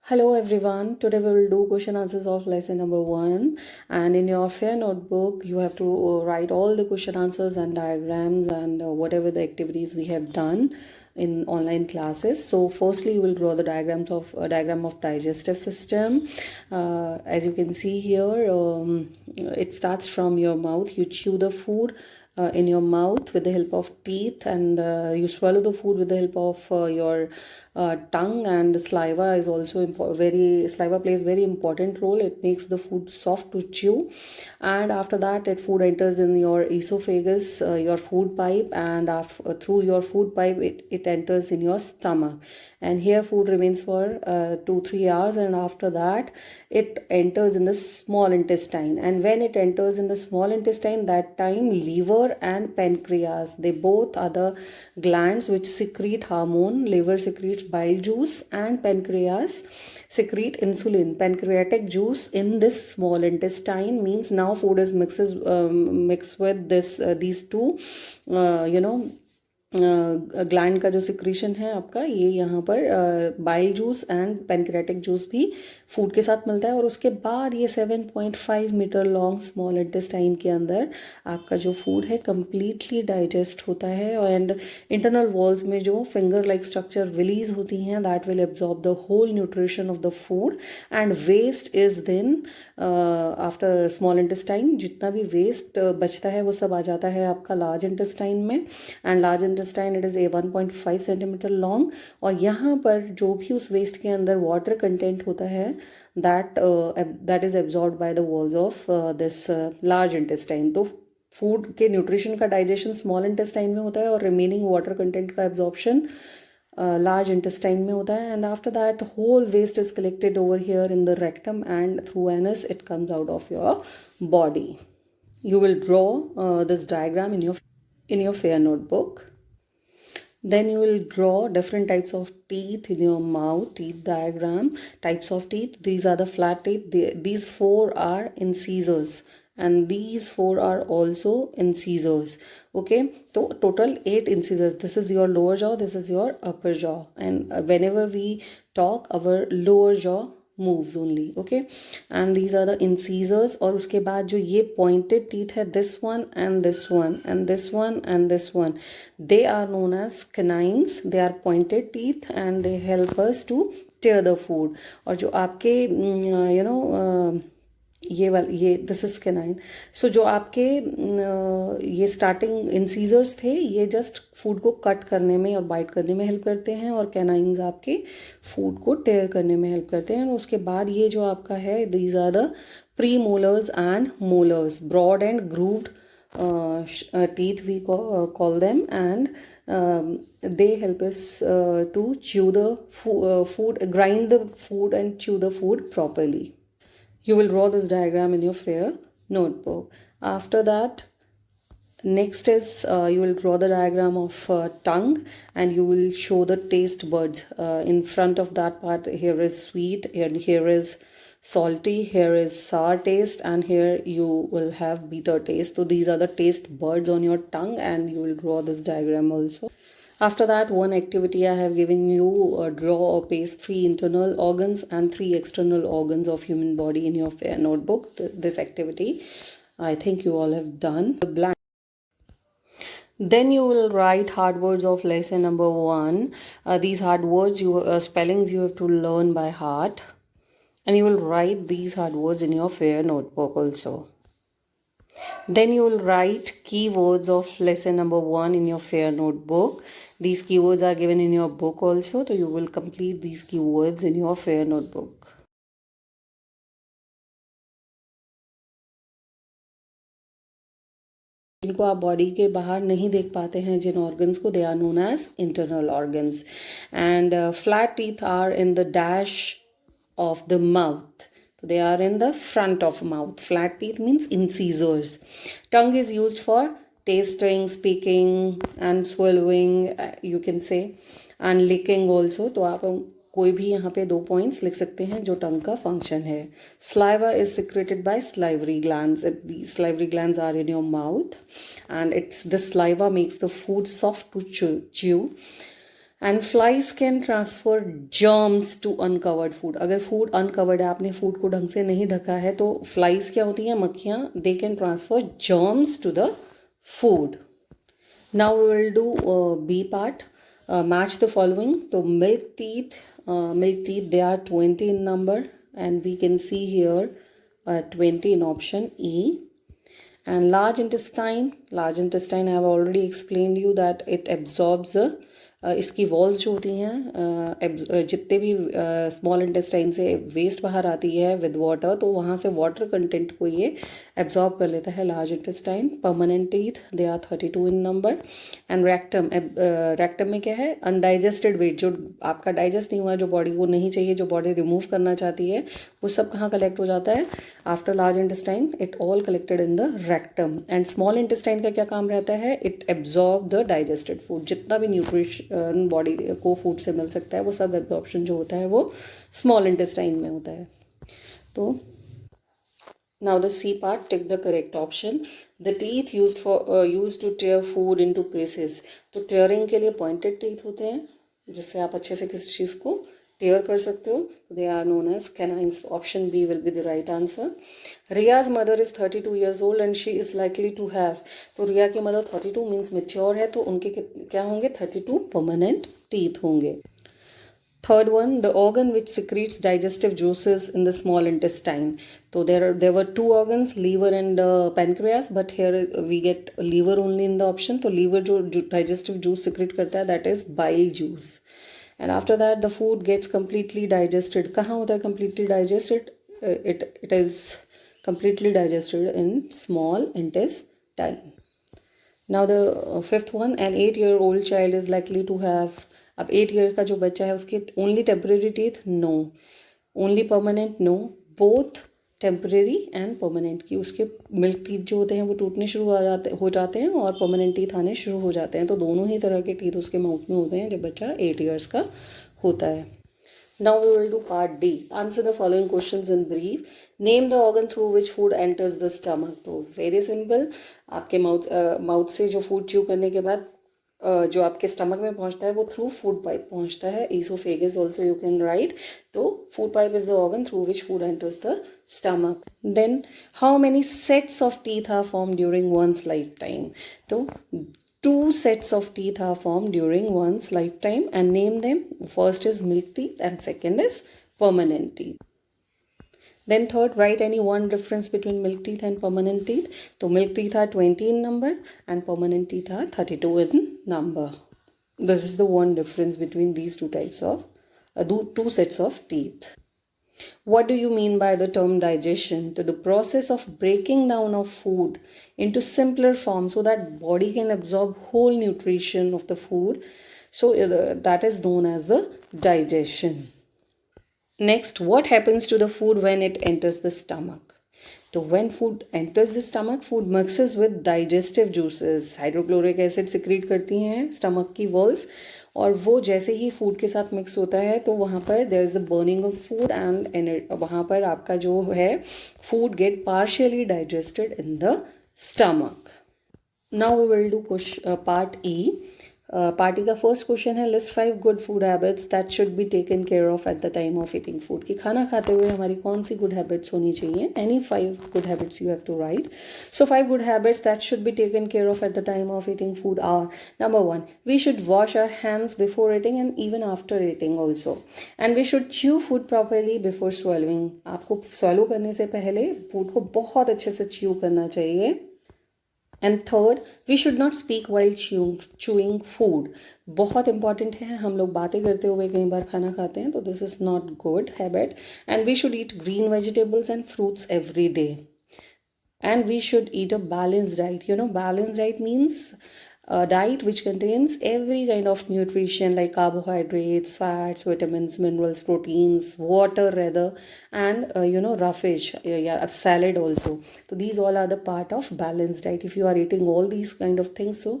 Hello everyone. Today we will do question answers of lesson number 1, and in your fair notebook you have to write all the question answers and diagrams and whatever the activities we have done in online classes. So firstly you will draw the diagram of digestive system. As you can see here, it starts from your mouth. You chew the food in your mouth with the help of teeth, and you swallow the food with the help of your tongue, and saliva is also saliva plays very important role. It makes the food soft to chew, and after that food enters in your esophagus, your food pipe, and through your food pipe it enters in your stomach, and here food remains for 2-3 hours, and after that it enters in the small intestine. And when it enters in the small intestine, that time liver and pancreas, they both are the glands which secrete hormone. Liver secretes bile juice and pancreas secrete insulin. Pancreatic juice in this small intestine means now food is mixed with these two gland का जो secretion है आपका, ये यहाँ पर bile juice and pancreatic juice भी food के साथ मिलता है, और उसके बाद ये 7.5 मीटर लॉन्ग स्मॉल इंटेस्टाइन के अंदर आपका जो फूड है कंप्लीटली डाइजेस्ट होता है. एंड इंटरनल वॉल्स में जो फिंगर लाइक स्ट्रक्चर रिलीज होती हैं, that will absorb the whole nutrition of the food, and waste is then after small intestine. जितना भी वेस्ट बचता है वो सब आ जाता है आपका लार्ज इंटेस्टाइन में, and large intestine it is 1.5 centimetre long. और यहाँ पर जो भी उस वेस्ट के अंदर वाटर कंटेंट होता है, that is absorb by the walls of this large intestine. तो फूड के न्यूट्रिशन का डाइजेशन स्मॉल इंटेस्टाइन में होता है, और रिमेनिंग वाटर कंटेंट का एब्जॉर्प्शन large intestine में होता है. And after that whole waste is collected over here in the rectum, and through anus it comes out of your body. You will draw this diagram in your fair notebook. Then you will draw different types of teeth in your mouth. Teeth diagram, types of teeth. These are the flat teeth. These 4 are incisors, and these 4 are also incisors. Okay, so total 8 incisors. This is your lower jaw, this is your upper jaw, and whenever we talk, our lower jaw moves only. Okay, and these are the incisors. और उसके बाद जो ये pointed teeth है, this one and this one and this one and this one, they are known as canines. They are pointed teeth and they help us to tear the food. और जो आपके ये दिस इज कैनाइन. सो जो आपके ये starting incisors थे, ये just food को कट करने में और बाइट करने में हेल्प करते हैं, और कैनाइन्स आपके फूड को टेयर करने में हेल्प करते हैं. और उसके बाद ये जो आपका है, these are the premolars and molars, broad and grooved teeth we call them, and they help us to chew the food, grind the food and chew the food properly. You will draw this diagram in your fair notebook. After that, next is you will draw the diagram of tongue, and you will show the taste buds. In front of that part, here is sweet, and here is salty, here is sour taste, and here you will have bitter taste. So these are the taste buds on your tongue, and you will draw this diagram also. After that, one activity I have given you, draw or paste 3 internal organs and 3 external organs of human body in your fair notebook. This activity I think you all have done. Blank. Then you will write hard words of lesson number 1. These hard words, spellings you have to learn by heart, and you will write these hard words in your fair notebook also. Then you will write keywords of lesson number 1 in your fair notebook. These keywords are given in your book also, so you will complete these keywords in your fair notebook. जिनको आप body के बाहर नहीं देख पाते हैं, जिन organs को, they are known as internal organs. And flat teeth are in the dash of the mouth. They are in the front of mouth. Flat teeth means incisors. Tongue is used for tasting, speaking and swallowing, you can say, and licking also. तो आप कोई भी यहाँ पे 2 points लिख सकते हैं जो टंग का फंक्शन है. Saliva is secreted by salivary glands. These salivary glands are in your mouth, and the saliva makes the food soft to chew. And flies can transfer germs to uncovered food. अगर food uncovered है, आपने food को ढंग से नहीं ढका है, तो फ्लाइज क्या होती हैं, मक्खियाँ, they can transfer germs to the food. Now we will do B part. Match the following. So milk teeth, they are 20 in number, and we can see here 20 in option E. And large intestine, I have already explained you that it absorbs the इसकी walls जो होती हैं, जितने भी small intestine से waste बाहर आती है विद वाटर, तो वहाँ से वाटर कंटेंट को ये एब्जॉर्ब कर लेता है large intestine. Permanent teeth, they are 32 in number. And rectum में क्या है, अनडाइजेस्टेड वेट, जो आपका डाइजेस्ट नहीं हुआ, जो बॉडी को नहीं चाहिए, जो बॉडी रिमूव करना चाहती है, वो सब कहाँ कलेक्ट हो जाता है, after large intestine. It all collected in the rectum. And small intestine का क्या काम रहता है, it absorb the digested food. जितना भी न्यूट्रिशन बॉडी को फूड से मिल सकता है, वो सब एब्जॉर्प्शन जो होता है वो स्मॉल इंटेस्टाइन में होता है. तो now the C part, tick the correct option. The teeth used to tear food into pieces. तो टेयरिंग के लिए पॉइंटेड टीथ होते हैं, जिससे आप अच्छे से किसी चीज़ को टेयर कर सकते हो. They are known as canines. Option B will be the right answer. Riyaz mother is 32 years old and she is likely to have. तो रिया की मदर 32 मीन्स मेच्योर है, तो उनके क्या होंगे, 32 परमानेंट टीथ होंगे. Third one, the organ which secretes digestive juices in the small intestine. So there were two organs, liver and pancreas, but here we get liver only in the option. So liver जो digestive juice secrete करता है, that is bile juice. And after that the food gets completely digested. कहाँ होता है completely digested? It is completely digested in small intestine. Now the fifth one, an 8-year-old child is likely to have. अब 8 year का जो बच्चा है, उसके only temporary teeth, no. Only permanent, no. Both temporary and permanent की उसके milk teeth जो होते हैं वो टूटने शुरू हो जाते हैं और परमानेंट टीथ आने शुरू हो जाते हैं. तो दोनों ही तरह के टीथ उसके माउथ में होते हैं जब बच्चा 8 ईयर्स का होता है. Now we will do part D. Answer the following questions in brief. Name the organ through which food enters the stomach. तो very simple. आपके माउथ से जो फूड च्यू करने के बाद जो आपके स्टमक में पहुंचता है, वो थ्रू फूड पाइप पहुंचता है. Oesophagus also you can right. तो food pipe is the organ through which food enters the stomach. Then how many sets of teeth are form during one's lifetime. तो 2 sets of teeth are formed during one's lifetime, and name them. First is milk teeth and second is permanent teeth. Then third, write any one difference between milk teeth and permanent teeth. So milk teeth are 20 in number and permanent teeth are 32 in number. This is the one difference between these two types of two sets of teeth. What do you mean by the term digestion? To the process of breaking down of food into simpler form so that body can absorb whole nutrition of the food. So that is known as the digestion. Next, what happens to the food when it enters the stomach? So when food enters the stomach, food mixes with digestive juices. Hydrochloric acid secrete करती हैं stomach की walls, और वो जैसे ही food के साथ mix होता है तो वहाँ पर there is a burning of food and वहाँ पर आपका जो है food get partially digested in the stomach. Now we will do part E. Party का फर्स्ट क्वेश्चन है, list 5 good food habits that should be taken care of at the time of eating food. कि खाना खाते हुए हमारी कौन सी good habits होनी चाहिए. Any 5 good habits you have to write. So 5 good habits that should be taken care of at the time of eating food are: number 1, we should wash our hands before eating and even after eating also. And we should chew food properly before swallowing. आपको swallow करने से पहले food को बहुत अच्छे से chew करना चाहिए. And third, we should not speak while chewing food. बहुत इंपॉर्टेंट है, हम लोग बातें करते हुए कई बार खाना खाते हैं, तो this is not good habit. And we should eat green vegetables and fruits every day. And we should eat a balance diet. You know, balance diet means a diet which contains every kind of nutrition like carbohydrates, fats, vitamins, minerals, proteins, water rather, and rough fish, a salad also. So these all are the part of balanced diet. If you are eating all these kind of things, so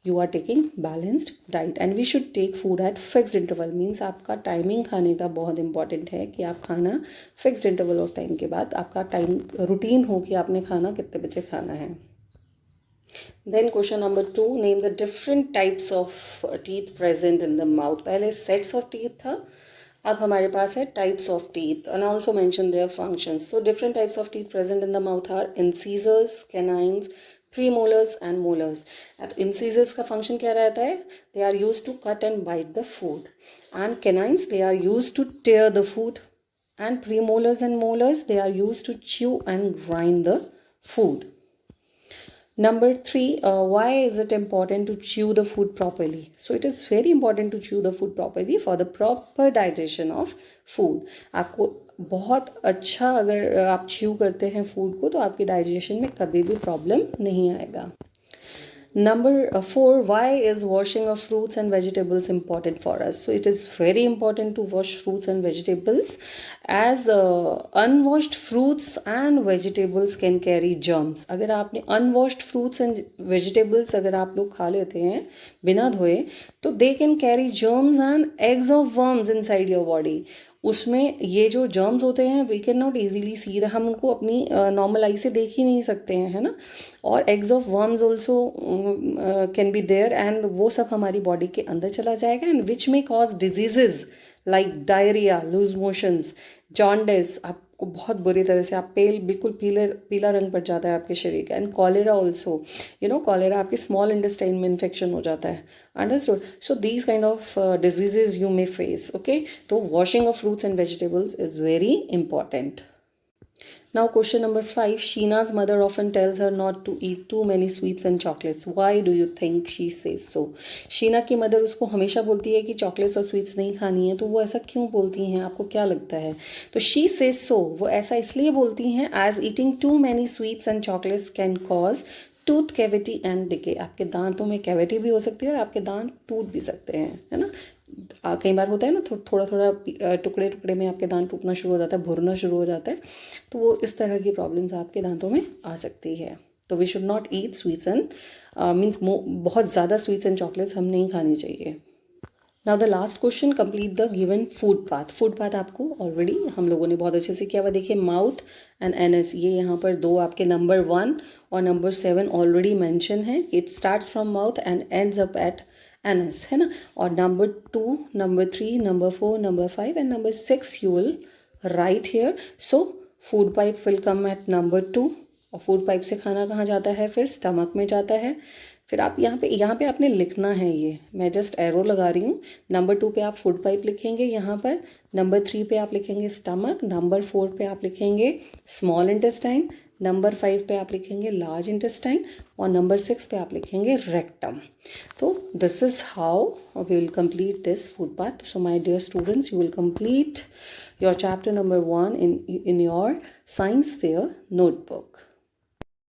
you are taking balanced diet. And we should take food at fixed interval. means आपका timing खाने का बहुत important है कि आप खाना fixed interval of time के बाद, आपका टाइम रूटीन हो कि आपने खाना कितने बजे खाना है. Then question number 2, name the different types of teeth present in the mouth. पहले sets of teeth था, अब हमारे पास है types of teeth and also mention their functions. So different types of teeth present in the mouth are incisors, canines, premolars and molars. अब incisors का function क्या रहता है? They are used to cut and bite the food. And canines, they are used to tear the food. And premolars and molars, they are used to chew and grind the food. Number 3, why is it important to chew the food properly? So it is very important to chew the food properly for the proper digestion of food. आपको बहुत अच्छा अगर आप chew करते हैं food को तो आपकी digestion में कभी भी problem नहीं आएगा. Number 4, why is washing of fruits and vegetables important for us? So it is very important to wash fruits and vegetables as unwashed fruits and vegetables can carry germs. अगर आपने unwashed fruits and vegetables अगर आप लोग खा लेते हैं बिना धोए तो they can carry germs and eggs of worms inside your body. उसमें ये जो जर्म्स होते हैं वी कैन नॉट ईजीली सी, हम उनको अपनी नॉर्मल आई से देख ही नहीं सकते हैं, है ना. और eggs of worms also can be there and वो सब हमारी बॉडी के अंदर चला जाएगा एंड विच में cause diseases like diarrhoea, loose motions, jaundice. आपको बहुत बुरी तरह से आप बिल्कुल पीला रंग पड़ जाता है आपके शरीर का. एंड कॉलेरा ऑल्सो, कॉलेरा आपके स्मॉल इंटेस्टाइन में इन्फेक्शन हो जाता है. Understood. So these kind of diseases you may face. Okay, तो washing of fruits and vegetables is very important. Now question number 5, Sheena's mother often tells her not to eat too many sweets and chocolates. Why do you think she says so? Sheena की mother उसको हमेशा बोलती है कि chocolates और sweets नहीं खानी है, तो वो ऐसा क्यों बोलती हैं, आपको क्या लगता है? तो she says so, वो ऐसा इसलिए बोलती हैं as eating too many sweets and chocolates can cause tooth cavity and decay. आपके दांतों में कैविटी भी हो सकती है और आपके दांत टूट भी सकते हैं, है ना. कई बार होता है ना, थोड़ा थोड़ा टुकड़े टुकड़े में आपके दांत टूटना शुरू हो जाता है, भुरना शुरू हो जाता है, तो वो इस तरह की प्रॉब्लम्स आपके दांतों में आ सकती है. तो we should not eat sweets and means बहुत ज़्यादा स्वीट्स एंड चॉकलेट्स हम नहीं खानी चाहिए. Now the last question, complete the given food path. Food path आपको ऑलरेडी हम लोगों ने बहुत अच्छे से किया हुआ. देखिए माउथ एंड एनएस, ये यहाँ पर दो आपके नंबर 1 और नंबर 7 ऑलरेडी मेंशन है. It starts from mouth and ends up at anus, है ना. और number 2, number 3, number 4, number 5 and number 6 you will write here. So food pipe will come at number 2. और फूड पाइप से खाना कहाँ जाता है, फिर स्टमक में जाता है. फिर आप यहाँ पे आपने लिखना है, ये मैं जस्ट एरो लगा रही हूँ. नंबर 2 पे आप फूड पाइप लिखेंगे यहाँ पर, नंबर 3 पे आप लिखेंगे स्टमक, नंबर 4 पे आप लिखेंगे स्मॉल इंटेस्टाइन, नंबर 5 पे आप लिखेंगे लार्ज इंटेस्टाइन और नंबर 6 पे आप लिखेंगे रेक्टम. तो this is how we will complete this food path. So my dear students, you will complete your chapter number 1 in your science fair notebook.